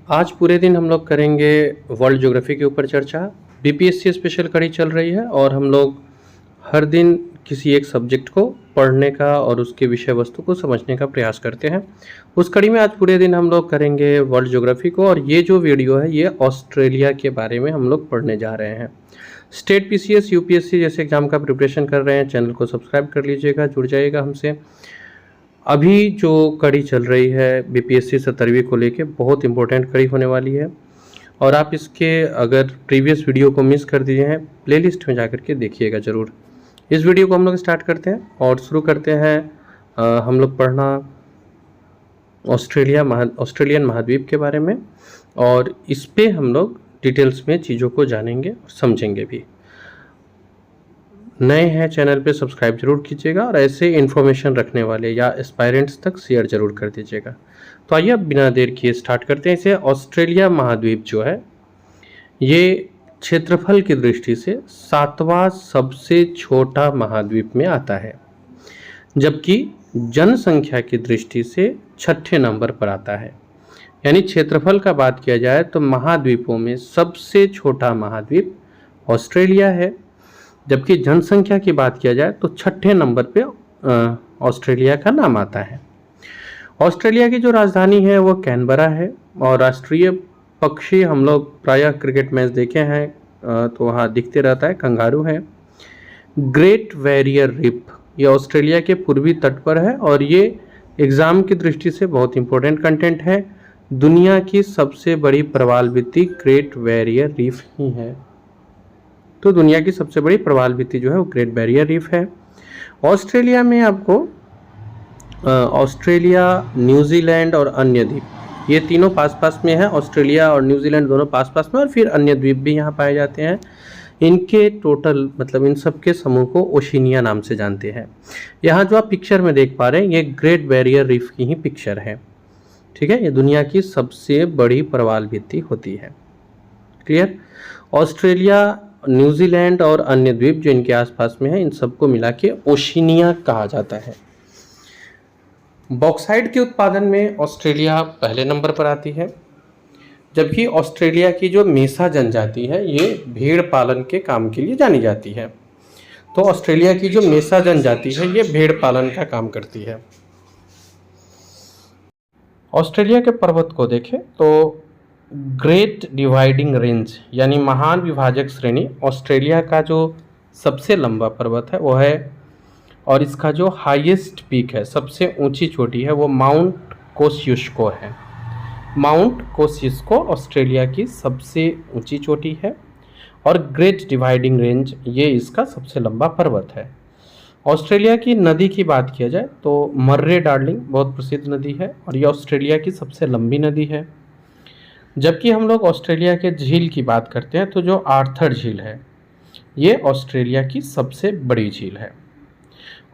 आज पूरे दिन हम लोग करेंगे वर्ल्ड ज्योग्राफी के ऊपर चर्चा। बीपीएससी स्पेशल कड़ी चल रही है और हम लोग हर दिन किसी एक सब्जेक्ट को पढ़ने का और उसके विषय वस्तु को समझने का प्रयास करते हैं। उस कड़ी में आज पूरे दिन हम लोग करेंगे वर्ल्ड ज्योग्राफी को, और ये जो वीडियो है ये ऑस्ट्रेलिया के बारे में हम लोग पढ़ने जा रहे हैं। स्टेट पीसीएस यूपीएससी जैसे एग्जाम का प्रिपरेशन कर रहे हैं, चैनल को सब्सक्राइब कर लीजिएगा, जुड़ जाइएगा हमसे। अभी जो कड़ी चल रही है बीपीएससी 17वीं को लेके बहुत इंपॉर्टेंट कड़ी होने वाली है, और आप इसके अगर प्रीवियस वीडियो को मिस कर दिए हैं प्लेलिस्ट में जाकर के देखिएगा ज़रूर। इस वीडियो को हम लोग स्टार्ट करते हैं और शुरू करते हैं हम लोग पढ़ना ऑस्ट्रेलियन महाद्वीप के बारे में, और इस पे हम लोग डिटेल्स में चीज़ों को जानेंगे और समझेंगे भी। नए हैं चैनल पे सब्सक्राइब जरूर कीजिएगा, और ऐसे इन्फॉर्मेशन रखने वाले या एस्पायरेंट्स तक शेयर जरूर कर दीजिएगा। तो आइए अब बिना देर किए स्टार्ट करते हैं। इसे ऑस्ट्रेलिया महाद्वीप जो है ये क्षेत्रफल की दृष्टि से 7वां सबसे छोटा महाद्वीप में आता है, जबकि जनसंख्या की दृष्टि से 6ठे नंबर पर आता है। यानी क्षेत्रफल का बात किया जाए तो महाद्वीपों में सबसे छोटा महाद्वीप ऑस्ट्रेलिया है, जबकि जनसंख्या की बात किया जाए तो 6ठे नंबर पे ऑस्ट्रेलिया का नाम आता है। ऑस्ट्रेलिया की जो राजधानी है वो कैनबरा है, और राष्ट्रीय पक्षी हम लोग प्रायः क्रिकेट मैच देखे हैं तो वहाँ दिखते रहता है, कंगारू है। ग्रेट बैरियर रीफ ये ऑस्ट्रेलिया के पूर्वी तट पर है, और ये एग्ज़ाम की दृष्टि से बहुत इंपॉर्टेंट कंटेंट है। दुनिया की सबसे बड़ी प्रवाल भित्ति ग्रेट बैरियर रीफ ही है। तो दुनिया की सबसे बड़ी प्रवाल भित्ति जो है वो ग्रेट बैरियर रीफ है। ऑस्ट्रेलिया में आपको ऑस्ट्रेलिया, न्यूजीलैंड और अन्य द्वीप ये तीनों पास पास में है। ऑस्ट्रेलिया और न्यूजीलैंड दोनों पास पास में, और फिर अन्य द्वीप भी यहाँ पाए जाते हैं। इनके टोटल मतलब इन सब के समूह को ओशिनिया नाम से जानते हैं। यहाँ जो आप पिक्चर में देख पा रहे हैं ये ग्रेट बैरियर रीफ की ही पिक्चर है, ठीक है। ये दुनिया की सबसे बड़ी प्रवाल भित्ति होती है। क्लियर। ऑस्ट्रेलिया, न्यूजीलैंड और अन्य द्वीप जो इनके आसपास में है इन सबको मिला के ओशिनिया कहा जाता है। बॉक्साइट के उत्पादन में ऑस्ट्रेलिया पहले नंबर पर आती है, जबकि ऑस्ट्रेलिया की जो मेसा जनजाति है ये भेड़ पालन के काम के लिए जानी जाती है। तो ऑस्ट्रेलिया की जो मेसा जनजाति है ये भेड़ पालन का काम करती है। ऑस्ट्रेलिया के पर्वत को देखें तो ग्रेट डिवाइडिंग रेंज यानी महान विभाजक श्रेणी ऑस्ट्रेलिया का जो सबसे लंबा पर्वत है वो है, और इसका जो हाईएस्ट पीक है, सबसे ऊंची चोटी है, वो माउंट कोसियुस्को है। माउंट कोसियुस्को ऑस्ट्रेलिया की सबसे ऊंची चोटी है, और ग्रेट डिवाइडिंग रेंज ये इसका सबसे लंबा पर्वत है। ऑस्ट्रेलिया की नदी की बात किया जाए तो मर्रे डार्लिंग बहुत प्रसिद्ध नदी है, और ये ऑस्ट्रेलिया की सबसे लंबी नदी है। जबकि हम लोग ऑस्ट्रेलिया के झील की बात करते हैं तो जो आर्थर झील है ये ऑस्ट्रेलिया की सबसे बड़ी झील है।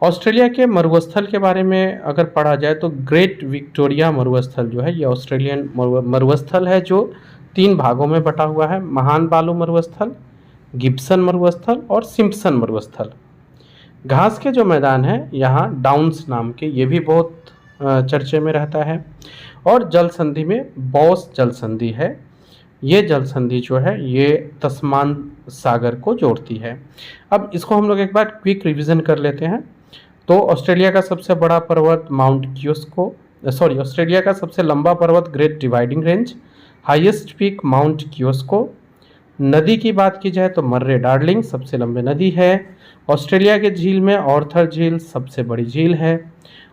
ऑस्ट्रेलिया के मरुस्थल के बारे में अगर पढ़ा जाए तो ग्रेट विक्टोरिया मरुस्थल जो है ये ऑस्ट्रेलियन मरुस्थल है, जो 3 भागों में बटा हुआ है। महान बालू मरुस्थल, गिब्सन मरुस्थल और सिम्पसन मरुस्थल। घास के जो मैदान है यहाँ डाउन्स नाम के ये भी बहुत चर्चे में रहता है। और जल संधि में बॉस जल संधि है। ये जल संधि जो है ये तस्मान सागर को जोड़ती है। अब इसको हम लोग एक बार क्विक रिवीजन कर लेते हैं। तो ऑस्ट्रेलिया का सबसे बड़ा पर्वत माउंट कियोस्को, ऑस्ट्रेलिया का सबसे लंबा पर्वत Great Dividing Range, highest peak Mount Kosciuszko. नदी की बात की जाए तो मर्रे डार्लिंग सबसे लंबी नदी है। ऑस्ट्रेलिया के झील में आर्थर झील सबसे बड़ी झील है।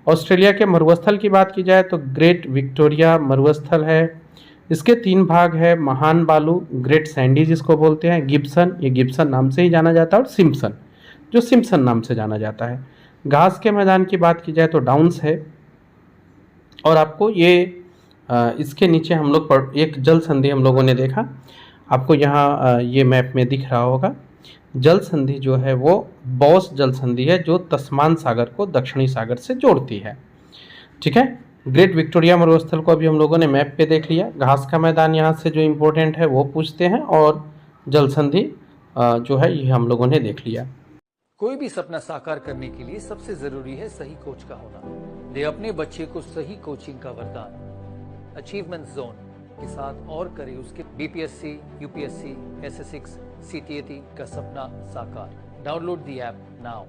ऑस्ट्रेलिया के मरुस्थल की बात की जाए तो ग्रेट विक्टोरिया मरुस्थल है। इसके 3 भाग है, महान बालू ग्रेट सैंडी जिसको बोलते हैं, गिब्सन ये गिब्सन नाम से ही जाना जाता है, और सिम्पसन जो सिम्पसन नाम से जाना जाता है। घास के मैदान की बात की जाए तो डाउन्स है। और आपको ये इसके नीचे हम लोग एक जल संधि हम लोगों ने देखा, आपको यहाँ ये मैप में दिख रहा होगा। जल संधि जो है वो बॉस जल संधि है, जो तस्मान सागर को दक्षिणी सागर से जोड़ती है, ठीक है। ग्रेट विक्टोरिया मरुस्थल को अभी हम लोगों ने मैप पे देख लिया। घास का मैदान यहाँ से जो इम्पोर्टेंट है वो पूछते हैं, और जल संधि जो है ये हम लोगों ने देख लिया। कोई भी सपना साकार करने के लिए सबसे जरूरी है सही कोच का होना। दे अपने बच्चे को सही कोचिंग का वरदान। अचीवमेंट जोन, के साथ और करे उसके बीपीएससी, यूपीएससी, एसएससी, सीटीएटी का सपना साकार। Download the app now.